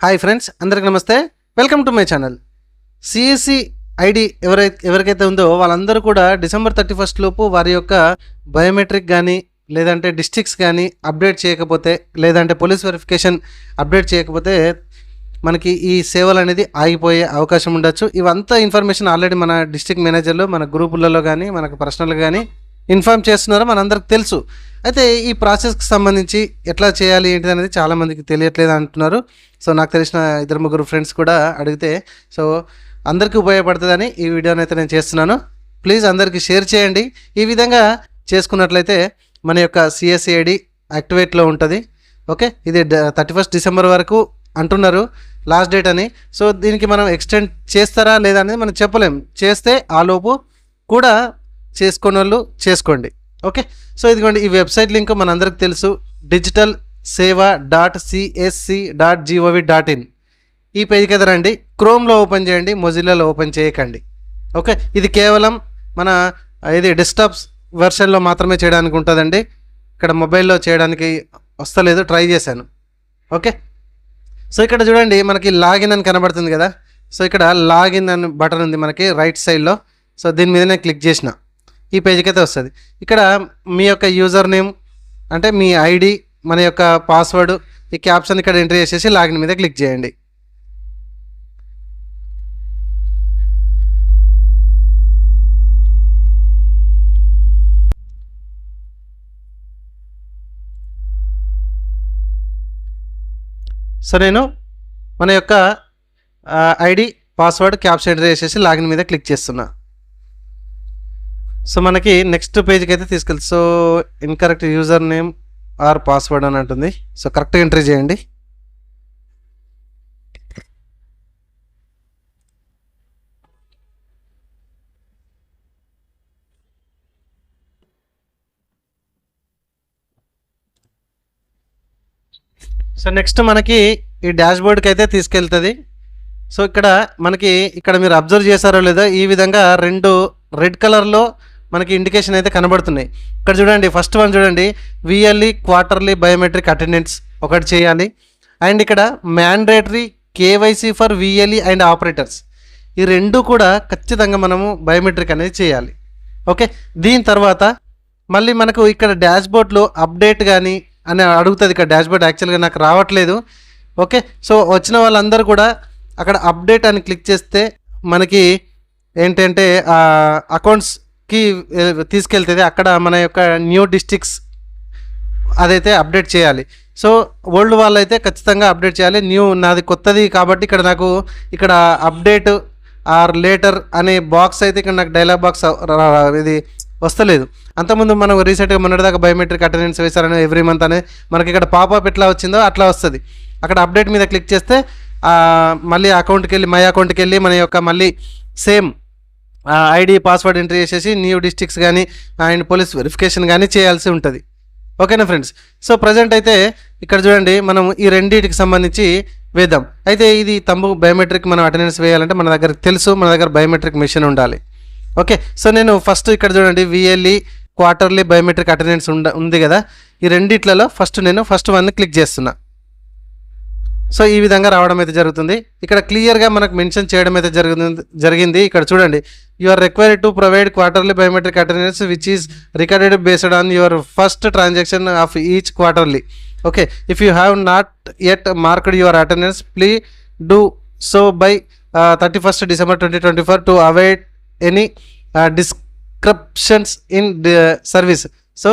Hi friends, అందరికీ నమస్తే. Welcome to my channel. CSC ID ఎవరికైతే ఉందో వాళ్ళందరూ కూడా డిసెంబర్ 31 లోపు వారి యొక్క బయోమెట్రిక్ కానీ లేదంటే డిస్ట్రిక్ట్స్ కానీ అప్డేట్ చేయకపోతే, లేదంటే పోలీస్ వెరిఫికేషన్ అప్డేట్ చేయకపోతే మనకి ఈ సేవలు అనేది ఆగిపోయే అవకాశం ఉండొచ్చు. ఇవంతా ఇన్ఫర్మేషన్ ఆల్రెడీ మన డిస్ట్రిక్ట్ మేనేజర్లు మన గ్రూపులలో కానీ మనకు పర్సనల్గా కానీ ఇన్ఫార్మ్ చేస్తున్నారో మనందరికి తెలుసు. అయితే ఈ ప్రాసెస్కి సంబంధించి ఎట్లా చేయాలి ఏంటిది అనేది చాలామందికి తెలియట్లేదు అంటున్నారు. సో నాకు తెలిసిన 2-3 ఫ్రెండ్స్ కూడా అడిగితే సో అందరికీ ఉపయోగపడుతుందని ఈ వీడియోని అయితే నేను చేస్తున్నాను. ప్లీజ్ అందరికీ షేర్ చేయండి. ఈ విధంగా చేసుకున్నట్లయితే మన యొక్క సిఎస్సి ఐడి యాక్టివేట్లో ఉంటుంది. ఓకే, ఇది 31 డిసెంబర్ వరకు అంటున్నారు లాస్ట్ డేట్ అని. సో దీనికి మనం ఎక్స్టెండ్ చేస్తారా లేదా అనేది మనం చెప్పలేం. చేస్తే ఆ లోపు కూడా చేసుకున్న వాళ్ళు చేసుకోండి. ఓకే, సో ఇదిగోండి ఈ వెబ్సైట్ లింక్ మనందరికి తెలుసు, digitalseva.csc.gov.in. ఈ పేజ్కి అయితే రండి. క్రోమ్లో ఓపెన్ చేయండి, మొజిల్లాలో ఓపెన్ చేయకండి. ఓకే, ఇది కేవలం మన ఇది డెస్క్టాప్ వెర్షన్లో మాత్రమే చేయడానికి ఉంటుందండి. ఇక్కడ మొబైల్లో చేయడానికి వస్తలేదు, ట్రై చేశాను. ఓకే, సో ఇక్కడ చూడండి మనకి లాగిన్ అని కనబడుతుంది కదా. సో ఇక్కడ లాగిన్ అని బటన్ ఉంది మనకి రైట్ సైడ్లో. సో దీని మీద నేను క్లిక్ చేసిన ఈ పేజ్కి అయితే వస్తుంది. ఇక్కడ మీ యొక్క యూజర్ నేమ్ అంటే మీ ఐడి, మన యొక్క పాస్వర్డ్, ఈ క్యాప్షన్ ఇక్కడ ఎంట్రీ చేసేసి లాగిన్ మీద క్లిక్ చేయండి. సో నేను మన యొక్క ఐడి, పాస్వర్డ్, క్యాప్షన్ ఎంట్రీ చేసేసి లాగిన్ మీద క్లిక్ చేస్తున్నా. సో మనకి నెక్స్ట్ పేజ్కి అయితే తీసుకెళ్తుంది. So incorrect user name or password అని అంటుంది. సో కరెక్ట్గా ఎంట్రీ చేయండి. సో నెక్స్ట్ మనకి ఈ డాష్బోర్డ్కి అయితే తీసుకెళ్తుంది. సో ఇక్కడ మీరు అబ్జర్వ్ చేశారో లేదో, ఈ విధంగా 2 రెడ్ కలర్లో మనకి ఇండికేషన్ అయితే కనబడుతున్నాయి. ఇక్కడ చూడండి, ఫస్ట్ వన్ చూడండి, విఎల్ఈ క్వార్టర్లీ బయోమెట్రిక్ అటెండెన్స్ ఒకటి చేయాలి. అండ్ ఇక్కడ mandatory KYC for VLE and operators, ఈ 2 కూడా ఖచ్చితంగా మనము బయోమెట్రిక్ అనేది చేయాలి. ఓకే, దీని తర్వాత మళ్ళీ మనకు ఇక్కడ డాష్బోర్డ్లో అప్డేట్ కానీ అని అడుగుతుంది. ఇక్కడ డాష్బోర్డ్ యాక్చువల్గా నాకు రావట్లేదు. ఓకే, సో వచ్చిన వాళ్ళందరూ కూడా అక్కడ అప్డేట్ అని క్లిక్ చేస్తే మనకి ఏంటంటే అకౌంట్స్కి తీసుకెళ్తుంది. అక్కడ మన యొక్క న్యూ డిస్ట్రిక్ట్స్ అదైతే అప్డేట్ చేయాలి. సో ఓల్డ్ వాళ్ళు అయితే ఖచ్చితంగా అప్డేట్ చేయాలి. నాది కొత్తది కాబట్టి ఇక్కడ అప్డేట్ ఆర్ లేటర్ అనే బాక్స్ అయితే ఇక్కడ నాకు డైలాగ్ బాక్స్ ఇది వస్తలేదు. అంతకుముందు మనం రీసెంట్గా మొన్నటిదాకా బయోమెట్రిక్ అటెండెన్స్ వేశారని ఎవ్రీ మంత్ అనేది మనకి ఇక్కడ పాపప్ ఎట్లా వచ్చిందో అట్లా వస్తుంది. అక్కడ అప్డేట్ మీద క్లిక్ చేస్తే మళ్ళీ అకౌంట్కి వెళ్ళి, మై అకౌంట్కి వెళ్ళి మన యొక్క మళ్ళీ సేమ్ ఐడి, పాస్వర్డ్ ఎంట్రీ చేసేసి న్యూ డిస్ట్రిక్ట్స్ కానీ అండ్ పోలీస్ వెరిఫికేషన్ కానీ చేయాల్సి ఉంటుంది. ఓకేనా ఫ్రెండ్స్? సో ప్రజెంట్ అయితే ఇక్కడ చూడండి, మనం ఈ రెండింటికి సంబంధించి వేద్దాం. అయితే ఇది తంబు బయోమెట్రిక్ మనం అటెండెన్స్ వేయాలంటే మన దగ్గర తెలుసు, మన దగ్గర బయోమెట్రిక్ మెషిన్ ఉండాలి. ఓకే, సో నేను ఫస్ట్ ఇక్కడ చూడండి విఎల్ఈ క్వార్టర్లీ బయోమెట్రిక్ అటెండెన్స్ ఉంది కదా, ఈ రెండిట్లలో ఫస్ట్ వన్ క్లిక్ చేస్తున్నా. సో ఈ విధంగా రావడం అయితే జరుగుతుంది. ఇక్కడ క్లియర్గా మనకు మెన్షన్ చేయడం అయితే జరిగింది. ఇక్కడ చూడండి, you are required to provide quarterly biometric attendance which is recorded based on your first transaction of each quarterly. Okay, if you have not yet marked your attendance please do so by 31 December 2024 to avoid any descriptions in service. So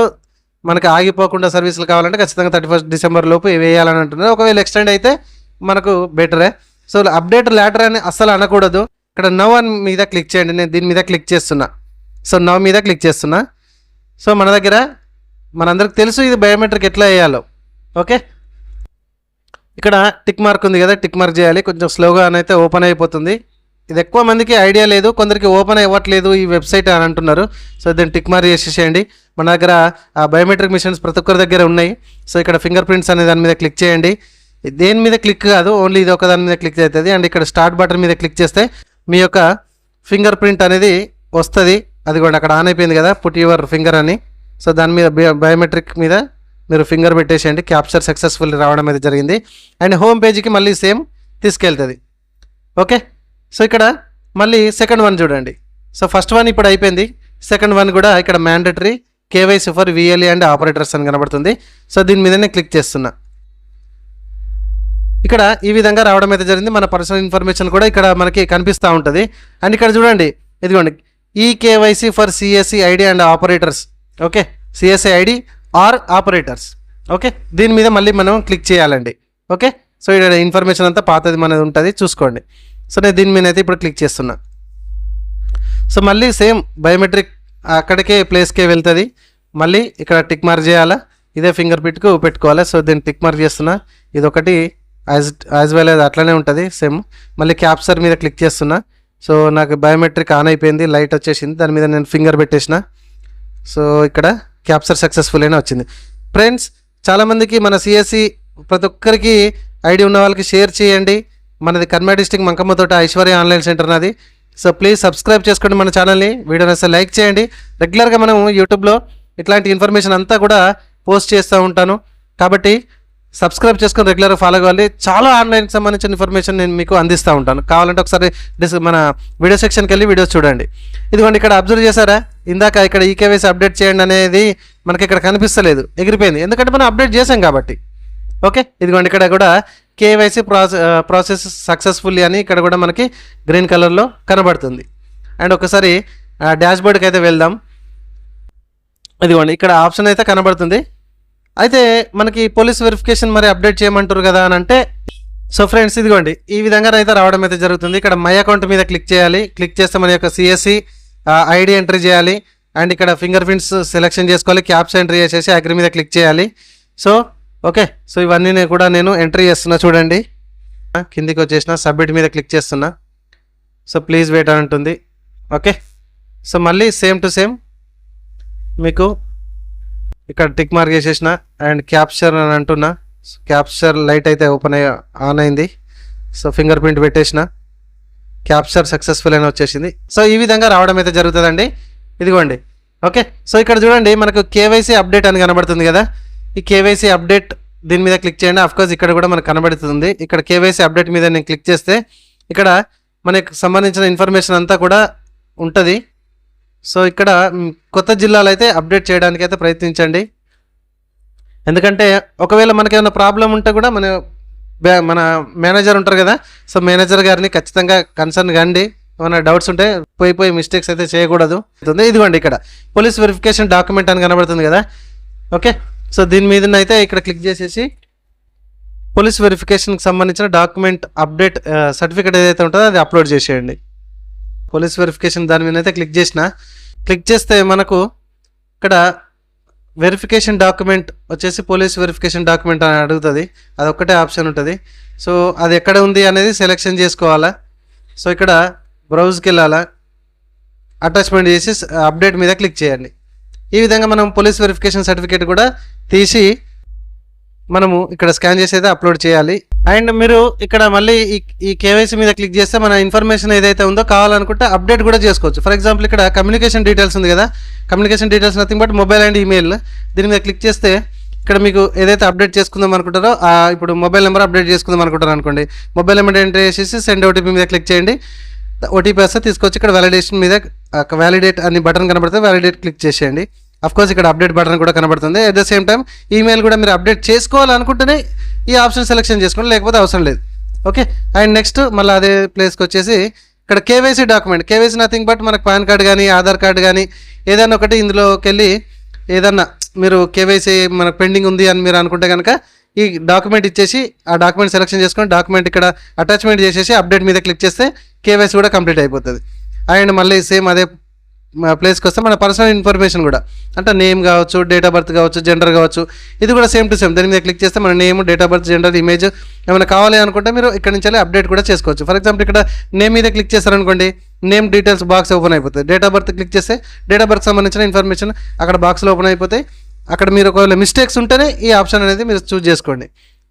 మనకు ఆగిపోకుండా సర్వీసులు కావాలంటే ఖచ్చితంగా 31 December లోపు వేయాలని అంటున్నారు. ఒకవేళ extend అయితే మనకు బెటరే. సో అప్డేట్ లేటర్ అని అస్సలు అనకూడదు. ఇక్కడ నవ్ అని మీద క్లిక్ చేయండి. నేను దీని మీద క్లిక్ చేస్తున్నా. సో నవ్ మీద క్లిక్ చేస్తున్నా. సో మనందరికి తెలుసు ఇది బయోమెట్రిక్ ఎట్లా వేయాలో. ఓకే, ఇక్కడ టిక్ మార్క్ ఉంది కదా, టిక్ మార్క్ చేయాలి. కొంచెం స్లోగా అయితే ఓపెన్ అయిపోతుంది. ఇది ఎక్కువ మందికి ఐడియా లేదు, కొందరికి ఓపెన్ అవ్వట్లేదు ఈ వెబ్సైట్ అని అంటున్నారు. సో దీన్ని టిక్ మార్క్ చేసేసేయండి. మన దగ్గర బయోమెట్రిక్ మిషన్స్ ప్రతి ఒక్కరి దగ్గర ఉన్నాయి. సో ఇక్కడ ఫింగర్ ప్రింట్స్ అనే దాని మీద క్లిక్ చేయండి. దేని మీద క్లిక్ కాదు, ఓన్లీ ఇది ఒక దాని మీద క్లిక్ అవుతుంది. అండ్ ఇక్కడ స్టార్ట్ బటన్ మీద క్లిక్ చేస్తే మీ యొక్క ఫింగర్ ప్రింట్ అనేది వస్తుంది. అది కూడా అక్కడ ఆన్ అయిపోయింది కదా, పుట్ యువర్ ఫింగర్ అని. సో దాని మీద బయోమెట్రిక్ మీద మీరు ఫింగర్ పెట్టేసేయండి. క్యాప్చర్ సక్సెస్ఫుల్ రావడం అయితే జరిగింది. అండ్ హోమ్ పేజ్కి మళ్ళీ సేమ్ తీసుకెళ్తుంది. ఓకే, సో ఇక్కడ మళ్ళీ సెకండ్ వన్ చూడండి. సో ఫస్ట్ వన్ ఇప్పుడు అయిపోయింది, సెకండ్ వన్ కూడా ఇక్కడ mandatory KYC for VLE and operators అని కనబడుతుంది. సో దీని మీదనే క్లిక్ చేస్తున్నా. ఇక్కడ ఈ విధంగా రావడం అయితే జరిగింది. మన పర్సనల్ ఇన్ఫర్మేషన్ కూడా ఇక్కడ మనకి కనిపిస్తూ ఉంటుంది. అండ్ ఇక్కడ చూడండి, ఇదిగోండి ఈ KYC for CSC ID and operators. Okay, CSC ID or operators. Okay, దీని మీద మళ్ళీ మనం క్లిక్ చేయాలండి. ఓకే, సో ఇక్కడ ఇన్ఫర్మేషన్ అంతా పాతది మనది ఉంటుంది, చూసుకోండి. సో నేను దీని మీద అయితే ఇప్పుడు క్లిక్ చేస్తున్నా. సో మళ్ళీ సేమ్ బయోమెట్రిక్ అక్కడికే ప్లేస్కే వెళ్తుంది. మళ్ళీ ఇక్కడ టిక్ మార్క్ చేయాలా, ఇదే ఫింగర్ ప్రింట్కు పెట్టుకోవాలి. సో దీన్ని టిక్ మార్క్ చేస్తున్నా. ఇది ఒకటి యాజ్ వెల్ యాజ్ అట్లనే ఉంటుంది సేమ్. మళ్ళీ క్యాప్చర్ మీద క్లిక్ చేస్తున్నా. సో నాకు బయోమెట్రిక్ ఆన్ అయిపోయింది, లైట్ వచ్చేసింది, దాని మీద నేను ఫింగర్ పెట్టేసిన. సో ఇక్కడ క్యాప్చర్ సక్సెస్ఫుల్ అయినా వచ్చింది. ఫ్రెండ్స్, చాలామందికి మన సిఎస్సి ప్రతి ఒక్కరికి ఐడి ఉన్న వాళ్ళకి షేర్ చేయండి. మనది Kaaram district Mankammathota Aishwarya online centre నాది. సో ప్లీజ్ సబ్స్క్రైబ్ చేసుకోండి మన ఛానల్ని, వీడియోని అసలు లైక్ చేయండి. రెగ్యులర్గా మనం యూట్యూబ్లో ఇట్లాంటి ఇన్ఫర్మేషన్ అంతా కూడా పోస్ట్ చేస్తూ ఉంటాను, కాబట్టి సబ్స్క్రైబ్ చేసుకొని రెగ్యులర్గా ఫాలో కావాలి. చాలా ఆన్లైన్కి సంబంధించిన ఇన్ఫర్మేషన్ నేను మీకు అందిస్తూ ఉంటాను. కావాలంటే ఒకసారి మన వీడియో సెక్షన్కి వెళ్ళి వీడియోస్ చూడండి. ఇదిగోండి ఇక్కడ అబ్జర్వ్ చేశారా, ఇందాక ఇక్కడ ఈ కేవైసీ అప్డేట్ చేయండి అనేది మనకి ఇక్కడ కనిపిస్తలేదు, ఎగిరిపోయింది, ఎందుకంటే మనం అప్డేట్ చేసాం కాబట్టి. ఓకే, ఇదిగోండి ఇక్కడ కూడా కేవైసీ ప్రాసెస్ సక్సెస్ఫుల్లీ అని ఇక్కడ కూడా మనకి గ్రీన్ కలర్లో కనబడుతుంది. అండ్ ఒకసారి డాష్బోర్డ్కి అయితే వెళ్దాం. ఇదిగోండి ఇక్కడ ఆప్షన్ అయితే కనబడుతుంది. అయితే మనకి పోలీస్ వెరిఫికేషన్ మరి అప్డేట్ చేయమంటారు కదా అని అంటే, సో ఫ్రెండ్స్ ఇదిగోండి ఈ విధంగా అయితే రావడం అయితే జరుగుతుంది. ఇక్కడ మై అకౌంట్ మీద క్లిక్ చేయాలి. క్లిక్ చేస్తే మన యొక్క సిఎస్సి ఐడి ఎంట్రీ చేయాలి. అండ్ ఇక్కడ ఫింగర్ ప్రింట్స్ సెలెక్షన్ చేసుకోవాలి. క్యాప్స్ ఎంట్రీ చేసేసి అగ్రి మీద క్లిక్ చేయాలి. సో ఓకే, సో ఇవన్నీ కూడా నేను ఎంట్రీ చేస్తున్నా. చూడండి కిందికి వచ్చేసిన సబ్మిట్ మీద క్లిక్ చేస్తున్నా. సో ప్లీజ్ వెయిట్ అని ఉంటుంది. ఓకే, సో మళ్ళీ సేమ్ టు సేమ్ మీకు ఇక్కడ టిక్ మార్క్ చేసేసిన అండ్ క్యాప్చర్ అని అంటున్నా. క్యాప్చర్ లైట్ అయితే ఆన్ అయింది. సో ఫింగర్ ప్రింట్ పెట్టేసిన, క్యాప్చర్ సక్సెస్ఫుల్ అని వచ్చేసింది. సో ఈ విధంగా రావడం అయితే జరుగుతుందండి. ఇదిగోండి. ఓకే, సో ఇక్కడ చూడండి మనకు కేవైసీ అప్డేట్ అని కనబడుతుంది కదా, ఈ కేవైసీ అప్డేట్ దీని మీద క్లిక్ చేయండి. అఫ్కోర్స్ ఇక్కడ కూడా మనకు కనబడుతుంది. ఇక్కడ కేవైసీ అప్డేట్ మీద నేను క్లిక్ చేస్తే ఇక్కడ మనకు సంబంధించిన ఇన్ఫర్మేషన్ అంతా కూడా ఉంటుంది. సో ఇక్కడ కొత్త జిల్లాలు అయితే అప్డేట్ చేయడానికి అయితే ప్రయత్నించండి. ఎందుకంటే ఒకవేళ మనకి ఏమైనా ప్రాబ్లం ఉంటే కూడా మన మేనేజర్ ఉంటారు కదా, సో మేనేజర్ గారిని ఖచ్చితంగా కన్సర్న్ కండి. ఏమైనా డౌట్స్ ఉంటే పోయి మిస్టేక్స్ అయితే చేయకూడదు. ఇదిగోండి ఇక్కడ పోలీస్ వెరిఫికేషన్ డాక్యుమెంట్ అని కనబడుతుంది కదా. ఓకే, సో దీని మీద అయితే ఇక్కడ క్లిక్ చేసేసి పోలీస్ వెరిఫికేషన్కి సంబంధించిన డాక్యుమెంట్ అప్డేట్ సర్టిఫికేట్ ఏదైతే ఉంటుందో అది అప్లోడ్ చేసేయండి. పోలీస్ వెరిఫికేషన్ దాని మీద అయితే క్లిక్ చేస్తే మనకు ఇక్కడ వెరిఫికేషన్ డాక్యుమెంట్ వచ్చేసి పోలీస్ వెరిఫికేషన్ డాక్యుమెంట్ అని అడుగుతుంది. అదొక్కటే ఆప్షన్ ఉంటుంది. సో అది ఎక్కడ ఉంది అనేది సెలెక్షన్ చేసుకోవాలా. సో ఇక్కడ బ్రౌజ్కి వెళ్ళాలా, అటాచ్మెంట్ చేసి అప్డేట్ మీద క్లిక్ చేయండి. ఈ విధంగా మనం పోలీస్ వెరిఫికేషన్ సర్టిఫికేట్ కూడా తీసి మనము ఇక్కడ స్కాన్ చేసి అయితే అప్లోడ్ చేయాలి. అండ్ మీరు ఇక్కడ మళ్ళీ ఈ కేవైసీ మీద క్లిక్ చేస్తే మన ఇన్ఫర్మేషన్ ఏదైతే ఉందో కావాలనుకుంటే అప్డేట్ కూడా చేసుకోవచ్చు. ఫర్ ఎగ్జాంపుల్ ఇక్కడ కమ్యూనికేషన్ డీటెయిల్స్ ఉంది కదా, communication details nothing but mobile and email. దీని మీద క్లిక్ చేస్తే ఇక్కడ మీకు ఏదైతే అప్డేట్ చేసుకుందాం అనుకుంటారో ఇప్పుడు మొబైల్ నెంబర్ అప్డేట్ చేసుకుందాం అనుకుంటారు అనుకోండి, మొబైల్ నెంబర్ ఎంటర్ చేసేసి సెండ్ ఓటీపీ మీద క్లిక్ చేయండి. ఓటీపీ వస్తే తీసుకొచ్చి ఇక్కడ వ్యాలిడేషన్ మీద వ్యాలిడేట్ అని బటన్ కనబడుతుంది, వ్యాలిడేట్ క్లిక్ చేసేయండి. అఫ్కోర్స్ ఇక్కడ అప్డేట్ బటన్ కూడా కనబడుతుంది. At the same time email కూడా మీరు అప్డేట్ చేసుకోవాలనుకుంటేనే ఈ ఆప్షన్ సెలెక్షన్ చేసుకోండి, లేకపోతే అవసరం లేదు. ఓకే, అండ్ నెక్స్ట్ మళ్ళీ అదే ప్లేస్కి వచ్చేసి ఇక్కడ KYC document. KYC nothing but మనకు పాన్ కార్డ్ కానీ ఆధార్ కార్డు కానీ ఏదైనా ఒకటి ఇందులోకి వెళ్ళి ఏదన్నా మీరు కేవైసీ మనకు పెండింగ్ ఉంది అని మీరు అనుకుంటే కనుక ఈ డాక్యుమెంట్ ఇచ్చేసి ఆ డాక్యుమెంట్ సెలెక్షన్ చేసుకొని డాక్యుమెంట్ ఇక్కడ అటాచ్మెంట్ చేసేసి అప్డేట్ మీద క్లిక్ చేస్తే కేవైసీ కూడా కంప్లీట్ అయిపోతుంది. అండ్ మళ్ళీ సేమ్ అదే ప్లేస్కి వస్తే మన పర్సనల్ ఇన్ఫర్మేషన్ కూడా అంటే నేమ్ కావచ్చు, డేట్ ఆఫ్ బర్త్ కావచ్చు, జెండర్ కావచ్చు, ఇది కూడా సేమ్ టు సేమ్ దాని మీద క్లిక్ చేస్తే మన name, date of birth, gender, image ఏమైనా కావాలి అనుకుంటే మీరు ఇక్కడ నుంచి అప్డేట్ కూడా చేసుకోవచ్చు. ఫర్ ఎగ్జాంపుల్ ఇక్కడ నేమ్ మీద క్లిక్ చేస్తారనుకోండి, నేమ్ డీటెయిల్స్ బాక్స్ ఓపెన్ అయిపోతుంది. డేట్ ఆఫ్ బర్త్ క్లిక్ చేస్తే డేట్ ఆఫ్ బర్త్ సంబంధించిన ఇన్ఫర్మేషన్ అక్కడ బాక్స్లో ఓపెన్ అయిపోతాయి. అక్కడ మీరు ఒకవేళ మిస్టేక్స్ ఉంటేనే ఈ ఆప్షన్ అనేది మీరు చూస్ చేసుకోండి.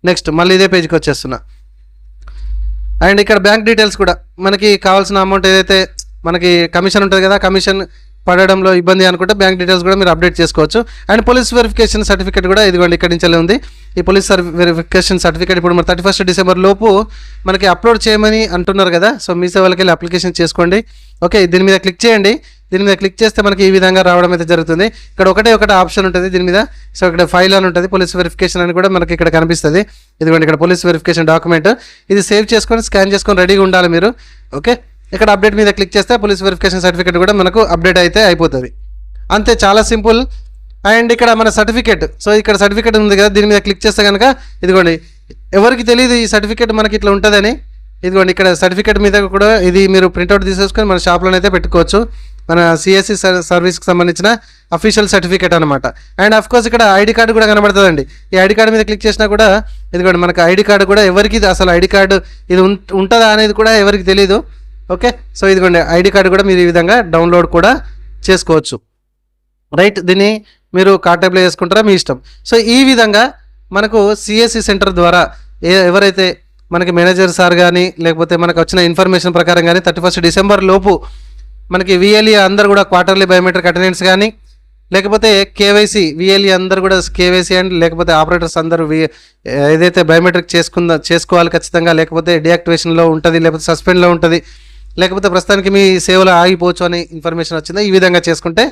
నెక్స్ట్ మళ్ళీ ఇదే పేజ్కి వచ్చేస్తున్నా. అండ్ ఇక్కడ బ్యాంక్ డీటెయిల్స్ కూడా మనకి కావాల్సిన అమౌంట్ ఏదైతే మనకి కమిషన్ ఉంటుంది కదా, కమిషన్ పడడంలో ఇబ్బంది అనుకుంటే బ్యాంక్ డీటెయిల్స్ కూడా మీరు అప్డేట్ చేసుకోవచ్చు. అండ్ పోలీస్ వెరిఫికేషన్ సర్టిఫికేట్ కూడా ఇదిగోండి ఇక్కడి నుంచి ఉంది. ఈ పోలీస్ వెరిఫికేషన్ సర్టిఫికేట్ ఇప్పుడు మన 31 డిసెంబర్ లోపు మనకి అప్లోడ్ చేయమని అంటున్నారు కదా. సో మీ సేవలకి వెళ్ళి అప్లికేషన్ చేసుకోండి. ఓకే, దీని మీద క్లిక్ చేయండి. దీని మీద క్లిక్ చేస్తే మనకి ఈ విధంగా రావడం అయితే జరుగుతుంది. ఇక్కడ ఒకటే ఆప్షన్ ఉంటుంది దీని మీద. సో ఇక్కడ ఫైల్ అని ఉంటుంది, పోలీస్ వెరిఫికేషన్ అని కూడా మనకి ఇక్కడ కనిపిస్తుంది. ఇదిగోండి ఇక్కడ పోలీస్ వెరిఫికేషన్ డాక్యుమెంట్. ఇది సేవ్ చేసుకొని స్కాన్ చేసుకొని రెడీగా ఉండాలి మీరు. ఓకే, ఇక్కడ అప్డేట్ మీద క్లిక్ చేస్తే పోలీస్ వెరిఫికేషన్ సర్టిఫికేట్ కూడా మనకు అప్డేట్ అయితే అయిపోతుంది. అంతే, చాలా సింపుల్. అండ్ ఇక్కడ మన సర్టిఫికేట్, సో ఇక్కడ సర్టిఫికేట్ ఉంది కదా, దీని మీద క్లిక్ చేస్తే కనుక ఇదిగోండి ఎవరికి తెలియదు ఈ సర్టిఫికేట్ మనకి ఇట్లా ఉంటుందని. ఇదిగోండి ఇక్కడ సర్టిఫికేట్ మీద కూడా ఇది మీరు ప్రింట్అవుట్ తీసేసుకొని మన షాప్లోనైతే పెట్టుకోవచ్చు. మన సిఎస్సి సర్వీస్కి సంబంధించిన అఫీషియల్ సర్టిఫికేట్ అనమాట. అండ్ అఫ్కోర్స్ ఇక్కడ ఐడి కార్డు కూడా కనబడుతుందండి. ఈ ఐడి కార్డు మీద క్లిక్ చేసినా కూడా ఇదిగోండి మనకు ఐడి కార్డు కూడా ఎవరికి అసలు ఐడి కార్డు ఇది ఉంటుందా అనేది కూడా ఎవరికి తెలియదు. ఓకే, సో ఇదిగోండి ఐడి కార్డు కూడా మీరు ఈ విధంగా డౌన్లోడ్ కూడా చేసుకోవచ్చు. రైట్, దీన్ని మీరు కార్ట్ అప్లై చేసుకుంటారా మీ ఇష్టం. సో ఈ విధంగా మనకు సిఎస్సి సెంటర్ ద్వారా ఎవరైతే మనకి మేనేజర్ సార్ కానీ లేకపోతే మనకు వచ్చిన ఇన్ఫర్మేషన్ ప్రకారం కానీ 31 డిసెంబర్ లోపు మనకి విఎల్ఈ అందరు కూడా క్వార్టర్లీ బయోమెట్రిక్ అటెండెన్స్ కానీ లేకపోతే కేవైసీ విఎల్ఈ అందరు కూడా కేవైసీ అండ్ లేకపోతే ఆపరేటర్స్ అందరూ ఏదైతే బయోమెట్రిక్ చేసుకోవాలి ఖచ్చితంగా, లేకపోతే డియాక్టివేషన్లో ఉంటుంది, లేకపోతే సస్పెండ్లో ఉంటుంది, లేకపోతే ప్రస్తుతానికి మీ సేవలు ఆగిపోవచ్చు అనే ఇన్ఫర్మేషన్ వచ్చిందా, ఈ విధంగా చేసుకుంటే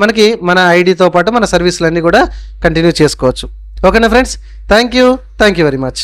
మనకి మన ఐడితో పాటు మన సర్వీసులన్నీ కూడా కంటిన్యూ చేసుకోవచ్చు. ఓకేనా friends, thank you very much.